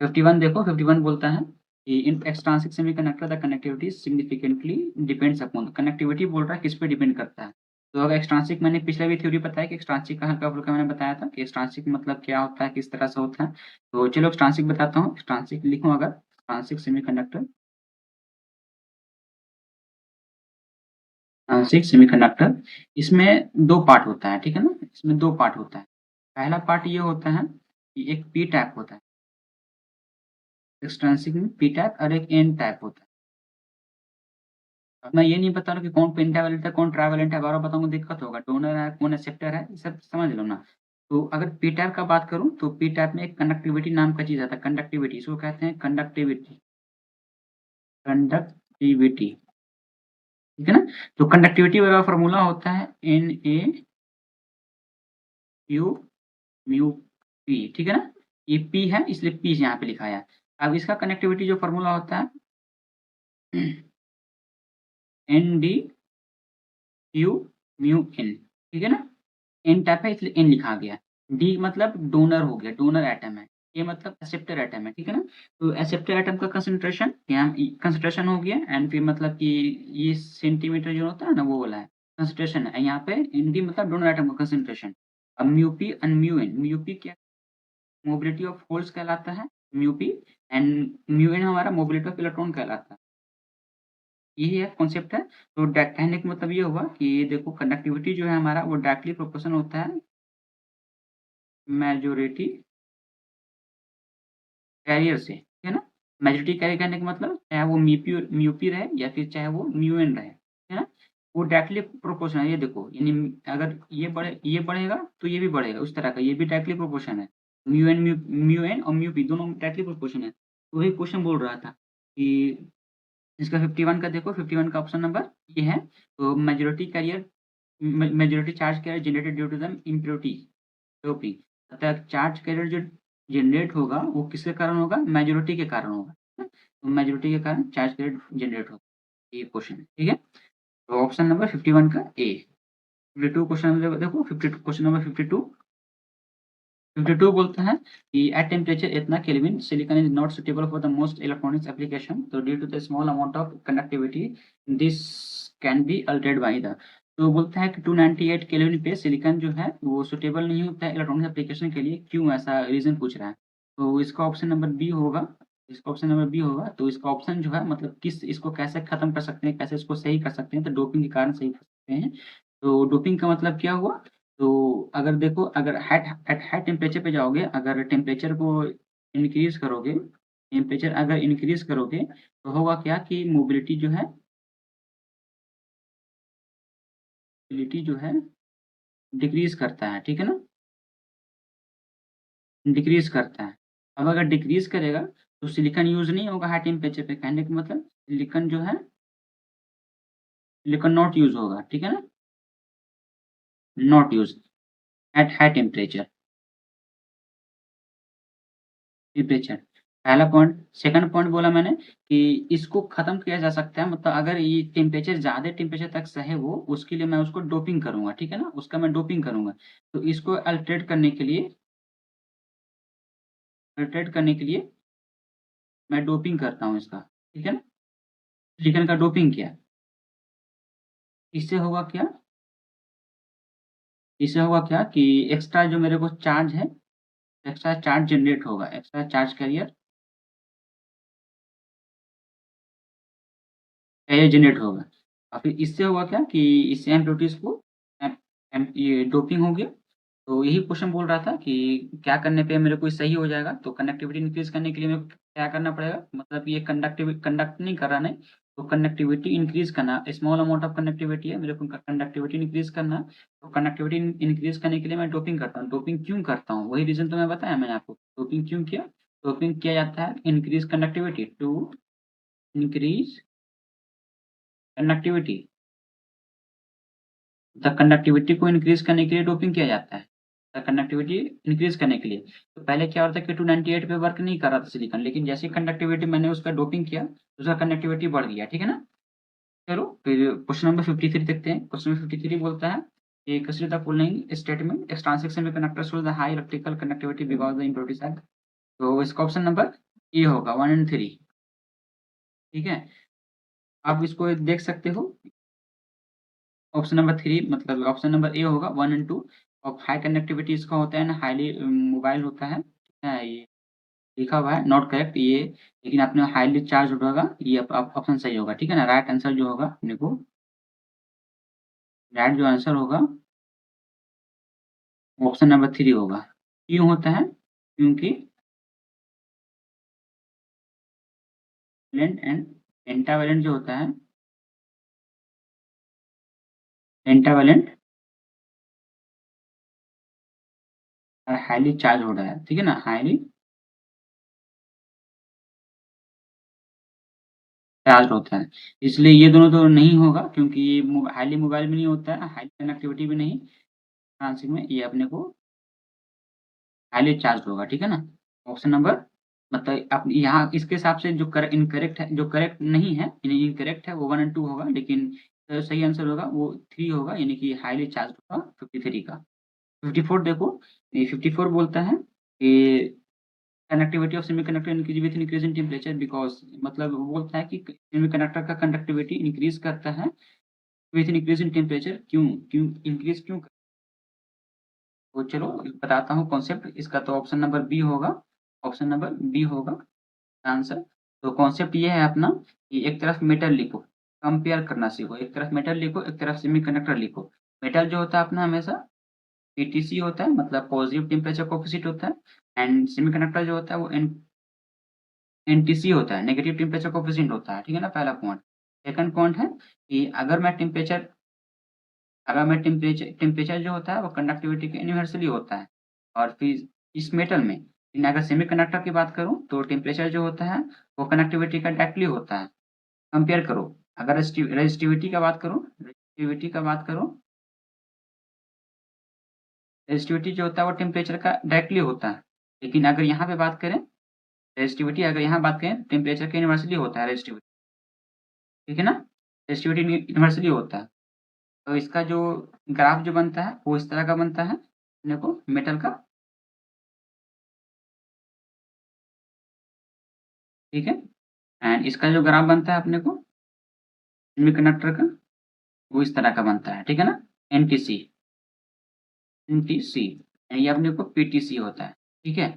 51 देखो, 51 बोलता है कि in extrinsic semiconductor the connectivity significantly depends upon. Connectivity बोल रहा है किस पे डिपेंड करता है। तो अगर एक्सट्रिंसिक, मैंने पिछले भी थ्योरी बताया कि एक्सट्रिंसिक का हल्का फुल्का मैंने बताया था कि एक्सट्रिंसिक मतलब क्या होता है, किस तरह से होता है। तो चलो एक्सट्रिंसिक बताता हूँ। एक्सट्रिंसिक लिखूँ अगर, एक्सट्रिंसिक सेमीकंडक्टर, एक्सट्रिंसिक सेमीकंडक्टर, इसमें दो पार्ट होता है, ठीक है ना? इसमें दो पार्ट होता है। पहला पार्ट ये होता है कि एक पी टाइप होता है, एक्सट्रिंसिक में पी टाइप, और एक एन टाइप होता है। मैं ये नहीं बता रहा कि कौन पेंटावैलेंट है, कौन ट्राइवैलेंट है, बार-बार बताऊँगा दिक्कत होगा। डोनर है, कौन एक्सेप्टर है, ये सब समझ लो ना। तो अगर पी टाइप का बात करूँ, तो पी टाइप में एक कंडक्टिविटी नाम का चीज़ आता है, कंडक्टिविटी, इसको कहते हैं कंडक्टिविटी, कंडक्टिविटी, ठीक है ना? तो कंडक्टिविटी वाला फ़ॉर्मूला होता है Na म्यू पी, ठीक है ना? ये पी है इसलिए पी यहाँ पे लिखा है। अब इसका कनेक्टिविटी जो फ़ॉर्मूला होता है एन क्यू म्यू एन, ठीक है ना? एन टाइप है इसलिए एन लिखा गया। डी मतलब डोनर हो गया, डोनर एटम है। ए मतलब एक्सेप्टर एटम है, ठीक है ना? तो एक्सेप्टर एटम का कंसंट्रेशन यहाँ कंसंट्रेशन हो गया, एंड फिर मतलब कि ये सेंटीमीटर जो होता है ना वो वाला है कंसंट्रेशन है। यहाँ पे एन डी मतलब डोनर एटम का कंसंट्रेशन। अब mu P and mu N, mu P क्या मोबिलिटी ऑफ होल्स कहलाता है, mu P, and mu N हमारा मोबिलिटी ऑफ इलेक्ट्रॉन कहलाता है। यही है कॉन्सेप्ट है। तो कहने का मतलब ये हुआ कि देखो कंडक्टिविटी जो है हमारा वो डायरेक्टली प्रोपोर्शनल होता है मेजॉरिटी कैरियर से, ठीक है ना? मेजॉरिटी कैरियर कहने का मतलब चाहे वो म्यू पी रहे या फिर चाहे वो म्यू एन रहे, ठीक है ना? वो डायरेक्टली प्रोपोर्शनल है, ये देखो, यानी अगर ये बढ़ेगा तो ये भी बढ़ेगा, उस तरह का, ये भी डायरेक्टली प्रोपोर्शन है। म्यू एन और म्यू पी दोनों डायरेक्टली प्रोपोर्शन है। तो वही क्वेश्चन बोल रहा था कि इसका 51 का देखो, 51 का ऑप्शन नंबर ये है। तो majority charge carrier generated due to the impurity doping, अतः चार्ज कैरियर जो जनरेट होगा वो किसके कारण होगा? मेजॉरिटी के कारण होगा। तो मेजॉरिटी के कारण चार्ज कैरियर जनरेट होगा, ये क्वेश्चन है, ठीक है। तो ऑप्शन नंबर 51 का ए। 52 क्वेश्चन नंबर देखो, 52 क्वेश्चन नंबर 52। 52 बोलता है कि एट टेम्परेचर इतना kelvin silicon is not suitable for the most electronics application, तो due to the small amount of conductivity this can be altered by the. तो बोलता है कि 298 केल्विन पे सिलिकॉन जो है वो सुटेबल नहीं होता है इलेक्ट्रॉनिक्स एप्लीकेशन के लिए, क्यों? ऐसा रीजन पूछ रहा है। तो इसका ऑप्शन नंबर बी होगा। इसका ऑप्शन नंबर बी होगा। तो इसका ऑप्शन जो है मतलब किस इसको कैसे खत्म कर सकते हैं, कैसे इसको सही कर सकते हैं, तो डोपिंग के कारण सही कर सकते हैं। तो डोपिंग का मतलब क्या हुआ? तो अगर देखो, अगर एट हाई टेम्परेचर पे जाओगे, अगर टेम्परेचर को इंक्रीज करोगे, टेम्परेचर अगर इंक्रीज करोगे तो होगा क्या कि मोबिलिटी जो है, मोबिलिटी जो है डिक्रीज करता है, ठीक है ना, डिक्रीज करता है। अब अगर डिक्रीज करेगा तो सिलिकॉन यूज नहीं होगा हाई टेम्परेचर पे, कहने का मतलब सिलिकॉन जो है, सिलिकॉन नॉट यूज होगा, ठीक है ना, not use at high temperature, temperature. पहला पॉइंट। सेकंड पॉइंट बोला मैंने कि इसको खत्म किया जा सकता है, मतलब अगर ये टेम्परेचर ज़्यादा टेम्परेचर तक सहे वो, उसके लिए मैं उसको डोपिंग करूँगा, ठीक है ना? उसका मैं डोपिंग करूँगा। तो इसको अल्टरेट करने के लिए मैं डोपिंग करता हूँ इसका, ठीक है ना? सिलिकॉन का डोपिंग किया। इससे होगा क्या? इससे होगा क्या कि एक्स्ट्रा जो मेरे को चार्ज है, एक्स्ट्रा चार्ज जनरेट होगा, एक्स्ट्रा चार्ज कैरियर जनरेट होगा। और फिर इससे होगा क्या कि इससे इम्प्योरिटीज़ को ये डोपिंग हो गया। तो यही क्वेश्चन बोल रहा था कि क्या करने पे मेरे को सही हो जाएगा? तो कंडक्टिविटी इंक्रीज़ करने के लिए मेरे को क्या करना पड़ेगा? मतलब ये कंडक्ट नहीं कर रहा नहीं, तो कंडक्टिविटी इंक्रीज़ करना, स्मॉल अमाउंट ऑफ कंडक्टिविटी है, मेरे को कंडक्टिविटी इंक्रीज़ करना है। तो कंडक्टिविटी इंक्रीज़ करने के लिए मैं डोपिंग करता हूँ। डोपिंग क्यों करता हूँ? वही रीज़न तो मैं बताया मैंने आपको। डोपिंग क्यों किया? डोपिंग किया जाता है increase conductivity, to increase conductivity. The conductivity को इंक्रीज़ करने के लिए डोपिंग किया जाता है। द कंडक्टिविटी इंक्रीज़ करने के लिए। तो पहले क्या होता है कि 298 पे वर्क नहीं कर रहा था सिलिकॉन, लेकिन जैसे ही कंडक्टिविटी मैंने उसका डोपिंग किया, तो उसका कंडक्टिविटी बढ़ गया, ठीक है ना? चलो फिर क्वेश्चन नंबर 53 देखते हैं। क्वेश्चन नंबर 53 बोलता है कि कंसीडर द फॉलोइंग स्टेटमेंट, इस ट्रांजैक्शन में conductor shows the high electrical conductivity because the impurities are. तो इसका ऑप्शन नंबर ए होगा 1 एंड 3, ठीक है? आप इसको देख सकते हो। ऑप्शन नंबर 3 मतलब ऑप्शन नंबर ए होगा 1 एंड 2। और हाई कंडक्टिविटी इसका होता है ना, हाईली मोबाइल होता है, ये लिखा हुआ है नॉट करेक्ट ये, लेकिन आपने हाईली चार्ज होगा, ये ऑप्शन सही होगा, ठीक है ना? राइट आंसर जो होगा अपने को, राइट जो आंसर होगा ऑप्शन नंबर 3 होगा। क्यों होता है? क्योंकि वैलेंट एंड पेंटावैलेंट जो होता है, पेंटावैलेंट और हाईली चार्ज हो रहा है, ठीक है ना? हाईली चार्ज होता है, इसलिए ये दोनों तो नहीं होगा, क्योंकि ये हाईली मोबाइल भी नहीं होता है, हाई कनेक्टिविटी भी नहीं, आंसर में ये अपने को हाईली चार्ज होगा, ठीक है ना? ऑप्शन नंबर मतलब आप यहाँ इसके हिसाब से जो इनकरेक्ट है, जो करेक्ट नहीं है, यानी इनकरेक्ट है वो 1 एंड 2 होगा, लेकिन सही आंसर होगा वो 3 होगा, यानी कि हाईली चार्ज होगा 53 का। 54 देखो, ये 54 बोलता है कि conductivity of semiconductor increase with increase in temperature because, मतलब वो बोलता है कि सेमीकंडक्टर का कंडक्टिविटी इंक्रीज करता है विथ इंक्रीज इन टेम्परेचर, क्यों? इंक्रीज क्यों? तो चलो बताता हूँ कॉन्सेप्ट इसका। तो ऑप्शन नंबर बी होगा, ऑप्शन नंबर बी होगा आंसर। तो कॉन्सेप्ट ये है अपना कि एक तरफ मेटल लिखो, कंपेयर करना सीखो, एक तरफ मेटल लिखो, एक तरफ सेमीकंडक्टर लिखो। मेटल जो होता है अपना हमेशा पीटीसी होता है, मतलब पॉजिटिव टेम्परेचर कोएफिशिएंट होता है, एंड सेमीकंडक्टर जो होता है वो एनटीसी होता है, नेगेटिव टेम्परेचर कोएफिशिएंट होता है, ठीक है ना? पहला पॉइंट। सेकंड पॉइंट है कि अगर मैं टेम्परेचर अगर मैं टेम्परेचर जो होता है वो कंडक्टिविटी के इन्वर्सली होता है। और फिर इस मेटल में, लेकिन अगर सेमीकंडक्टर की बात करूँ तो टेम्परेचर जो होता है वो कंडक्टिविटी का डायरेक्टली होता है। कंपेयर करो, अगर रेजिस्टिविटी जो होता है वो टेम्परेचर का डायरेक्टली होता है। लेकिन अगर यहाँ पे बात करें, रेजिस्टिविटी अगर यहाँ बात करें टेम्परेचर के इन्वर्सली होता है रेजिस्टिविटी, ठीक है ना? रेजिस्टिविटी इन्वर्सली होता है। तो इसका जो ग्राफ जो बनता है वो इस तरह का बनता है अपने को मेटल का, ठीक है? एंड इसका जो ग्राफ बनता है अपने को सेमीकंडक्टर का, वो इस तरह का बनता है, ठीक है ना? एनटीसी, एनटीसी ये अपने को पीटीसी होता है, ठीक है?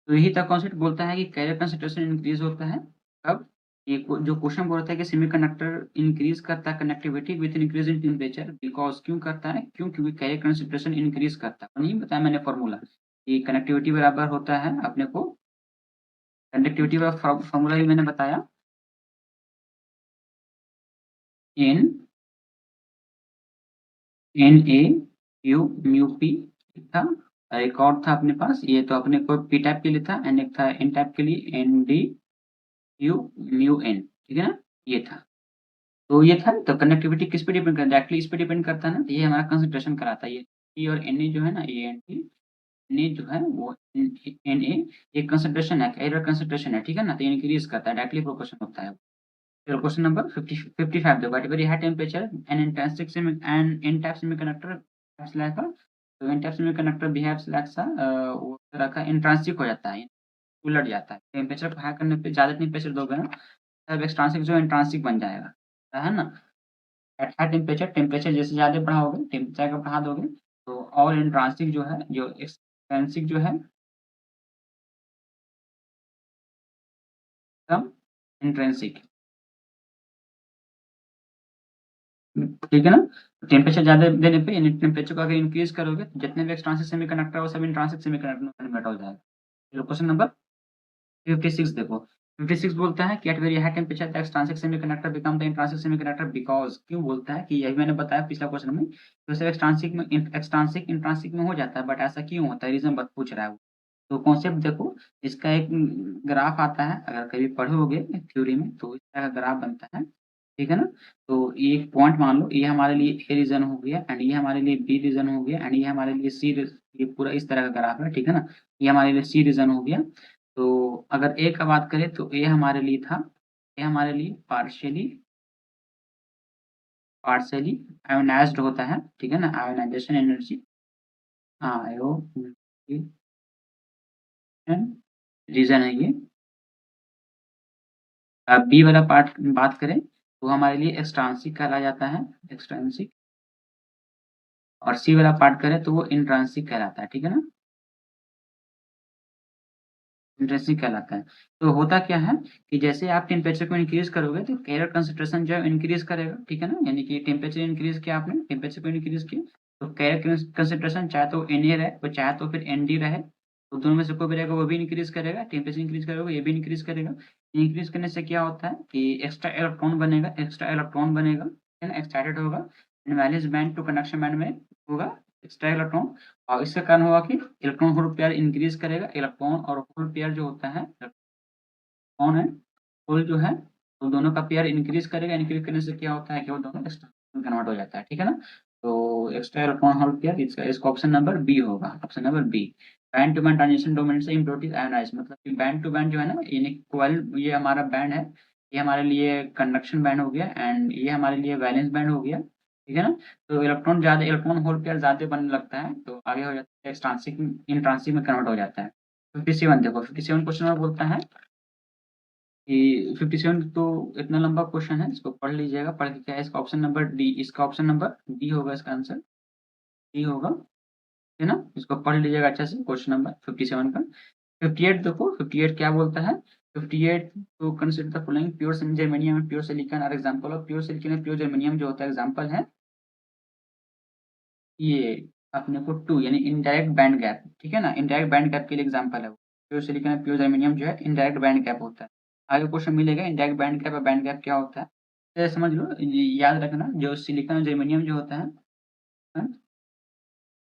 तो यही तक कॉन्सेप्ट बोलता है कि कैरियर कंसंट्रेशन इंक्रीज होता है कब, ये जो क्वेश्चन बोलता है कि सेमीकंडक्टर इंक्रीज करता है conductivity with increase in temperature because, क्यों करता है? क्यों? क्योंकि कैरियर कंसंट्रेशन इंक्रीज करता है। नहीं बताया मैंने फॉर्मूला कि कनेक्टिविटी बराबर होता है अपने को, कंडक्टिविटी का फॉर्मूला भी मैंने बताया, N N A U mu P था, और एक और था अपने पास, ये तो अपने को पी टाइप के लिए था, एंड एक था एन टाइप के लिए N D U mu N, ठीक है ना? ये था। तो ये था, तो कंडक्टिविटी किस पे डिपेंड करता है? डायरेक्टली इस पे डिपेंड करता है ना, ये हमारा कंसंट्रेशन कराता है। ये टी और एन ए जो है ना, ये एन टी एन ए जो है वो एन ए एक कंसंट्रेशन है, एरर कंसंट्रेशन है, ठीक है ना? तो ये इंक्रीज करता है, डायरेक्टली प्रोपोर्शन होता है। फिर क्वेश्चन नंबर 55 देखो, at very high temperature an intrinsic and N type semiconductor behaves like a, तो N type semiconductor behaves like वो तरह का इंट्रिंसिक हो जाता है, उलट जाता है। टेम्परेचर को हाई करने पे, ज़्यादा टेम्परेचर दोगे ना, तब एक्सट्रांसिक जो इंट्रांसिक बन जाएगा, है ना? एट हाई टेम्परेचर, टेम्परेचर जैसे ज़्यादा बढ़ाओगे, टेम्परेचर का बढ़ा दोगे, तो और इंट्रांसिक जो है, जो एक्सट्रिंसिक जो है, कम इंट्रिंसिक, ठीक है ना? टेम्परेचर ज़्यादा देने पे, यानी टेम्परेचर को अगर इंक्रीज़ करोगे, तो जितने भी एक्सट्रिंसिक सेमीकंडक्टर है वो सब इंट्रिंसिक सेमीकंडक्टर में कन्वर्ट हो जाएगा। चलो क्वेश्चन नंबर 56 देखो, 56 बोलता है कि at very high temperature the extrinsic semiconductor become the intrinsic semiconductor because, क्यों बोलता है? कि यही मैंने बताया पिछला क्वेश्चन में, तो सब एक्सट्रिंसिक इंट्रिंसिक में हो जाता है, बट ऐसा क्यों होता है? रीज़न पूछ रहा है वो। तो कॉन्सेप्ट देखो, इसका एक ग्राफ आता है, अगर कभी पढ़ोगे थ्योरी में तो इस तरह का ग्राफ बनता है, ठीक है ना? तो ये एक पॉइंट मान लो, ये हमारे लिए ए रीजन हो गया, एंड ये हमारे लिए बी रीजन हो गया, एंड ये हमारे लिए सी, ये पूरा इस तरह का ग्राफ है, ठीक है ना? ये हमारे लिए सी रीजन हो गया। तो अगर ए का बात करें तो ए हमारे लिए था, ए हमारे लिए पार्शियली पार्शियली आयोनाइज्ड होता है, ठीक है ना? आयोनाइजेशन एनर्जी, आयोनाइजेशन रीजन है ये। बी वाला पार्ट बात करें तो हमारे लिए एक्सट्रांसिक कहला जाता है, एक्सट्रांसिक, और सी वाला पार्ट करें तो वो इंट्रांसिक कहलाता है, ठीक है ना? इंट्रांसिक कहलाता है। तो होता क्या है कि जैसे आप टेम्परेचर को इंक्रीज़ करोगे तो कैरियर कंसंट्रेशन जो है इंक्रीज़ करेगा, ठीक है ना? यानी कि टेम्परेचर इंक्रीज़ किया आपने, टेम्परेचर को इंक्रीज़ किया, तो कैरियर कंसंट्रेशन चाहे तो Na रहे और चाहे तो फिर Nd रहे, तो दोनों में से कोई भी रहेगा वो भी इंक्रीज़ करेगा, टेम्परेचर इंक्रीज़ करोगे ये भी इंक्रीज़ करेगा। इंक्रीज़ करने से क्या होता है कि एक्स्ट्रा इलेक्ट्रॉन बनेगा, है ना? एक्साइटेड होगा, and valence band to conduction band में होगा एक्स्ट्रा इलेक्ट्रॉन, और इसके कारण होगा कि इलेक्ट्रॉन होल पेयर इंक्रीज़ करेगा, इलेक्ट्रॉन और होल पेयर जो होता है, इलेक्ट्रॉन है, होल जो है, तो दोनों का पेयर इंक्रीज़ करेगा, इंक्रीज़ करने से क्या होता है कि वो दोनों एक्स्ट्रा में कन्वर्ट हो जाता है, ठीक है ना? तो एक्स्ट्रा इलेक्ट्रॉन होल पेयर, इसका ऑप्शन नंबर बी होगा, option number B. Band to band transition domain से इम्प्योरिटीज आयोनाइज़, मतलब कि बैंड टू बैंड जो है ना, यानी कॉइल, ये हमारा बैंड है, ये हमारे लिए कंडक्शन बैंड हो गया, एंड ये हमारे लिए वैलेंस बैंड हो गया, ठीक है ना? तो इलेक्ट्रॉन होल पेयर ज़्यादा बनने लगता है, तो आगे हो जाता है एक्सट्रांसिक इंट्रांसिक में कन्वर्ट हो जाता है। 57 देखो, 57 क्वेश्चन में बोलता है कि 57 तो इतना लंबा क्वेश्चन है, इसको पढ़ लीजिएगा, पढ़ के क्या है, इसका ऑप्शन नंबर डी, इसका ऑप्शन नंबर डी होगा, इसका आंसर डी होगा, है ना? इसको पढ़ लीजिएगा अच्छे से, क्वेश्चन नंबर 57 का। 58 देखो, 58 क्या बोलता है? 58 to consider the following pure germanium and pure silicon are example of, pure silicon and pure germanium जो होता है एग्जांपल है ये अपने को 2, यानी इनडायरेक्ट बैंड गैप, ठीक है ना? इनडायरेक्ट बैंड गैप के लिए एग्जांपल है वो। Pure silicon and pure germanium जो है इनडायरेक्ट बैंड गैप होता है। आगे क्वेश्चन मिलेगा इनडायरेक्ट बैंड गैप और बैंड गैप क्या होता है? तो समझ लो, याद रखना, जो सिलिकॉन और जर्मेनियम जो होता है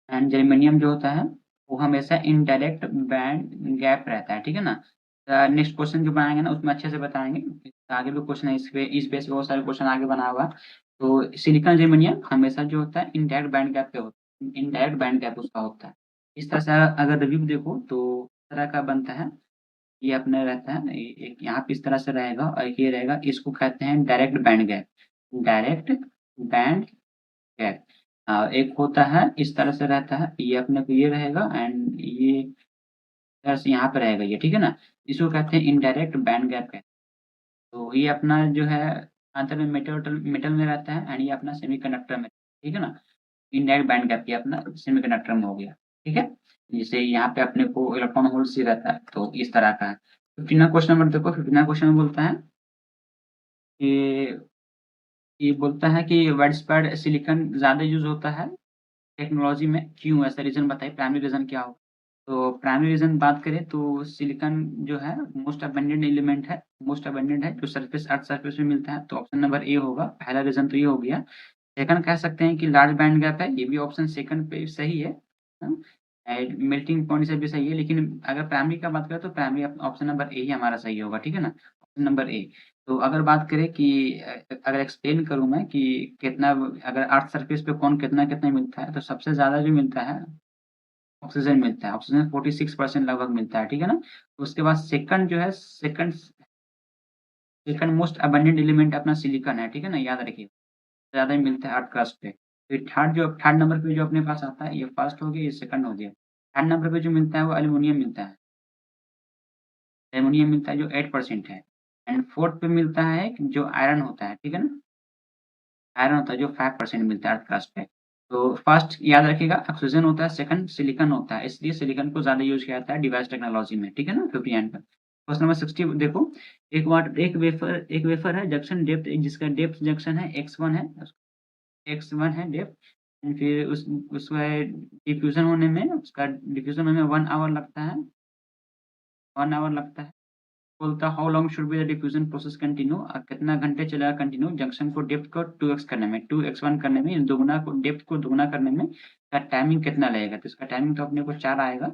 एंड जर्मेनियम जो होता है वो हमेशा इनडायरेक्ट बैंड गैप रहता है, ठीक है ना। नेक्स्ट क्वेश्चन जो बनाएंगे ना उसमें अच्छे से बताएंगे, आगे भी क्वेश्चन है इस पे से बहुत सारे क्वेश्चन आगे बना हुआ। तो सिलिकॉन जर्मेनियम हमेशा जो होता है इनडायरेक्ट बैंड गैप पे होता है, इनडायरेक्ट बैंड गैप उसका होता है। इस तरह से अगर रिव्यू देखो तो इस तरह का बनता है, ये अपने रहता है एक यहाँ पे इस तरह से रहेगा और एक ये रहेगा, इसको कहते हैं direct band gap, direct band gap. एक होता है इस तरह से रहता है, ये अपने को ये रहेगा एंड ये तरह से यहाँ पे रहेगा ये, ठीक है ना। इसको कहते हैं इनडायरेक्ट बैंड गैप है। तो ये अपना जो है अंतर में मेटल मेटल में रहता है एंड ये अपना सेमीकंडक्टर में, ठीक है ना। इनडायरेक्ट बैंड गैप ये अपना सेमीकंडक्टर में हो गया, ठीक है। जैसे यहाँ पे अपने को इलेक्ट्रॉन होल सी रहता है तो इस तरह का है। 15 क्वेश्चन नंबर देखो, 15 क्वेश्चन में बोलता है कि ये बोलता है कि वाइडस्प्रेड सिलिकॉन ज़्यादा यूज़ होता है टेक्नोलॉजी में, क्यों? ऐसा रीज़न बताइए, प्राइमरी रीज़न क्या होगा? तो प्राइमरी रीज़न बात करें तो सिलिकॉन जो है मोस्ट अबंडेंट एलिमेंट है, मोस्ट अबंडेंट है जो सरफेस अर्थ सरफेस में मिलता है, तो ऑप्शन नंबर ए होगा, पहला रीज़न तो ये हो गया। सेकंड कह सकते हैं कि लार्ज बैंड गैप है, ये भी ऑप्शन सेकंड पे सही है। मेल्टिंग पॉइंट से भी सही है, लेकिन अगर प्राइमरी का बात करें तो प्राइमरी ऑप्शन नंबर ए ही हमारा सही होगा, ठीक है ना, ऑप्शन नंबर ए। तो अगर बात करें कि अगर एक्सप्लेन करूँ मैं कि कितना, अगर अर्थ सरफेस पे कौन कितना कितना मिलता है, तो सबसे ज़्यादा जो मिलता है ऑक्सीजन मिलता है, ऑक्सीजन 46% लगभग मिलता है, ठीक है ना। उसके बाद सेकंड जो है, second second most abundant element अपना सिलिकॉन है, ठीक है ना, याद रखिए, ज़्यादा ही मिलता है अर्थ क्रस्ट पे। फिर थर्ड नंबर पे जो अपने पास आता है, ये फर्स्ट हो गया, ये सेकंड हो गया। थर्ड नंबर पे जो मिलता है वो एल्युमिनियम मिलता है, एल्युमिनियम मिलता है जो 8% है। एंड फोर्थ पे मिलता है जो आयरन होता है, ठीक है ना, आयरन होता है जो 5% मिलता है अर्थ क्रस्ट पे। तो फर्स्ट याद रखिएगा ऑक्सीजन होता है, सेकंड सिलिकॉन होता है, इसलिए सिलिकॉन को ज़्यादा यूज़ किया जाता है डिवाइस टेक्नोलॉजी में, ठीक है ना, 59 पर। क्वेश्चन नंबर 60 देखो, एक वेफर है, जंक्शन डेप्थ जिसका डेप्थ जंक्शन है x1 है, x1 है डेप्थ, एंड फिर उसका डिफ्यूजन होने में 1 आवर लगता है, 1 आवर लगता है। बोलता है how long should be the diffusion process continue, कितना घंटे चलेगा कंटिन्यू जंक्शन को डेप्थ को 2x करने में, 2x1 करने में, दोगुना को डेप्थ को दोगुना करने में का टाइमिंग कितना लगेगा, तो इसका टाइमिंग तो अपने को 4 आएगा।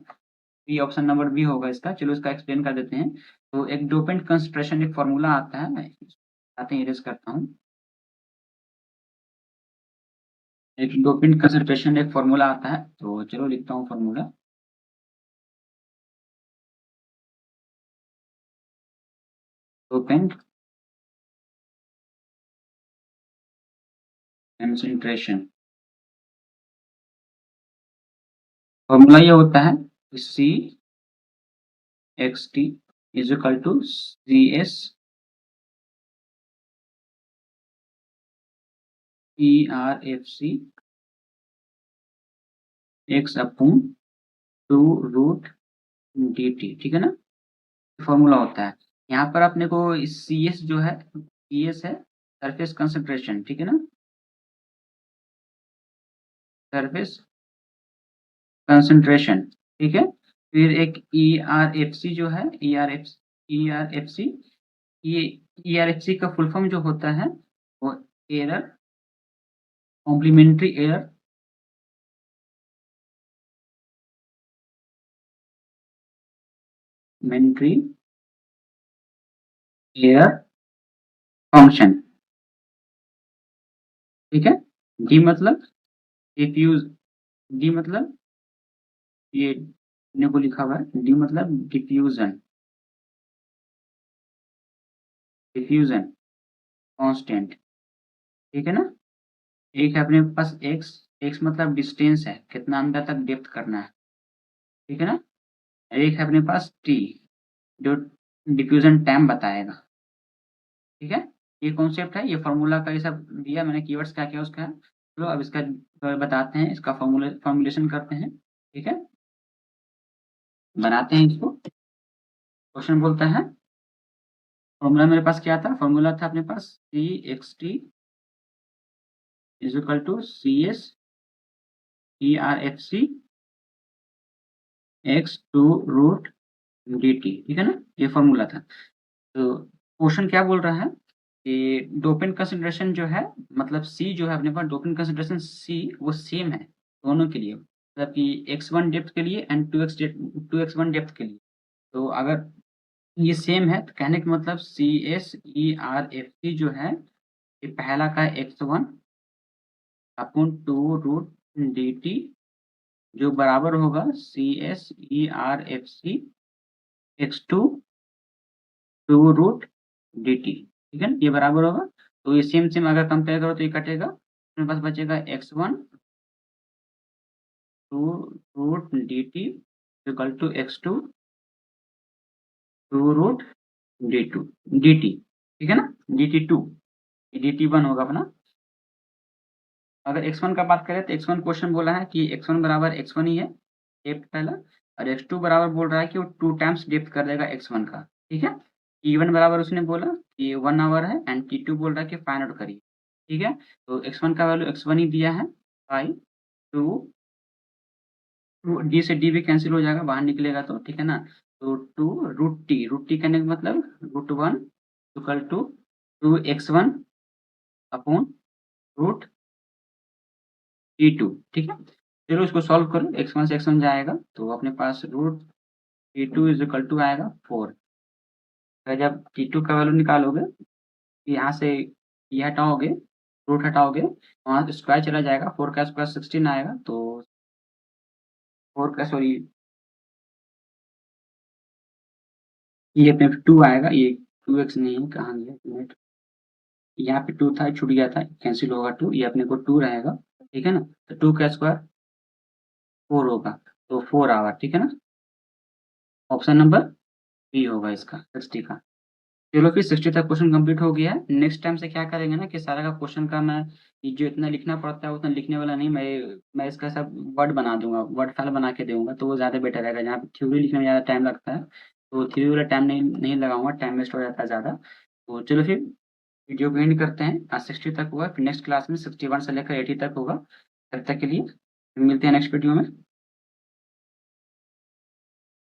बी ऑप्शन नंबर बी होगा इसका, चलो इसका एक्सप्लेन कर देते हैं। तो एक डोपेंट कंसंट्रेशन एक फॉर्मूला आता है, मैं आते हैं इरेज करता हूँ। एक डोपेंट कंसंट्रेशन एक फॉर्मूला आता है, तो चलो लिखता हूँ फॉर्मूला। डोपेंट कंसंट्रेशन फॉर्मूला ये होता है C X T is equal to C S E R F C X upon 2 root D T, ठीक है ना, फॉर्मूला होता है। यहाँ पर अपने को सी एस जो है, सी एस है सरफेस कंसंट्रेशन, ठीक है ना, सरफेस कंसंट्रेशन, ठीक है। फिर एक ई आर एफ सी जो है, ई आर एफ सी, ये ई आर एफ सी का फुल फॉर्म जो होता है वो error, complementary error, complementary error function, ठीक है। डी मतलब डिफ्यूज, डी मतलब ये ने को लिखा हुआ है, डी मतलब डिफ्यूजन, डिफ्यूजन कांस्टेंट, ठीक है ना। एक है अपने पास एक्स, एक्स मतलब डिस्टेंस है, कितना अंदर तक डेप्थ करना है, ठीक है ना। एक है अपने पास टी जो डिफ्यूजन टाइम बताएगा, ठीक है। ये कॉन्सेप्ट है, ये फॉर्मूला का ये सब दिया मैंने, कीवर्ड्स क्या क्या उसका है। चलो अब इसका बताते हैं, इसका फॉर्मुलेशन करते हैं, ठीक है, बनाते हैं इसको। क्वेश्चन बोलता है, फॉर्मूला मेरे पास क्या था, फॉर्मूला था अपने पास C X T is equal to C S E R F C X 2 root D T, ठीक है ना, ये फॉर्मूला था। तो क्वेश्चन क्या बोल रहा है कि डोपेंट कंसंट्रेशन जो है, मतलब सी जो है अपने पास, डोपेंट कंसंट्रेशन सी वो सेम है दोनों के लिए, मतलब कि x1 डेप्थ के लिए एंड 2x1 डेप्थ के लिए। तो अगर ये सेम है तो कहने का मतलब CSERFC जो है ये पहला का x1 अपॉन 2√dt जो बराबर होगा CSERFC x2 2√dt, ठीक है ना? ये बराबर होगा। तो ये सेम अगर कंपेयर करो तो ये कटेगा, अपने पास बचेगा x1 2√dt equal to x2 2√d2 ठीक है ना? dt2 dt1 होगा अपना। अगर x1 का बात करें तो x1 क्वेश्चन बोला है कि x1 बराबर x1 ही है डेप्थ पहला, और x2 बराबर बोल रहा है कि वो 2 टाइम्स डेप्थ कर देगा x1 का, ठीक है? t1 बराबर उसने बोला कि 1 आवर है एंड t2 बोल रहा है कि फाइंड आउट करिए, ठीक है? तो x1 का वैल्यू x1 ही दिया है बाई 2 डी से डी भी कैंसिल हो जाएगा, बाहर निकलेगा तो, ठीक है ना? तो 2√t करने का मतलब √1 equal to 2x1 upon √t2, ठीक है? चलो इसको सॉल्व करो, x1 से x1 जाएगा तो अपने पास √t2 इज इक्वल टू आएगा 4। जब t2 का वैल्यू निकालोगे, यहाँ से ये हटाओगे, रूट हटाओगे, वहाँ स्क्वायर चला जाएगा, 4 का स्क्वायर 16 आएगा, तो 4 का सॉरी ये अपने 2 आएगा, ये 2x नहीं है, कहाँ गया मिनट, यहाँ पे 2 था छूट गया था, कैंसिल होगा 2, ये अपने को 2 रहेगा, ठीक है ना? तो 2 का स्क्वायर 4 होगा, तो 4 आवर, ठीक है ना? ऑप्शन नंबर बी होगा इसका 60 का। चलो फिर 60 तक क्वेश्चन कंप्लीट हो गया है। नेक्स्ट टाइम से क्या करेंगे ना कि सारा का क्वेश्चन का मैं ये जो इतना लिखना पड़ता है उतना लिखने वाला नहीं, मैं इसका सब वर्ड बना दूंगा, वर्ड फाइल बना के दूंगा, तो वो ज़्यादा बेटर रहेगा। जहाँ पे थ्योरी लिखने में ज़्यादा टाइम लगता है तो थ्योरी वाला टाइम नहीं लगाऊंगा, टाइम वेस्ट हो जाता है ज़्यादा। तो चलो फिर वीडियो को एंड करते हैं। आज 60 तक हुआ, फिर नेक्स्ट क्लास में 61 से लेकर 80 तक होगा। तब तक के लिए मिलते हैं नेक्स्ट वीडियो में।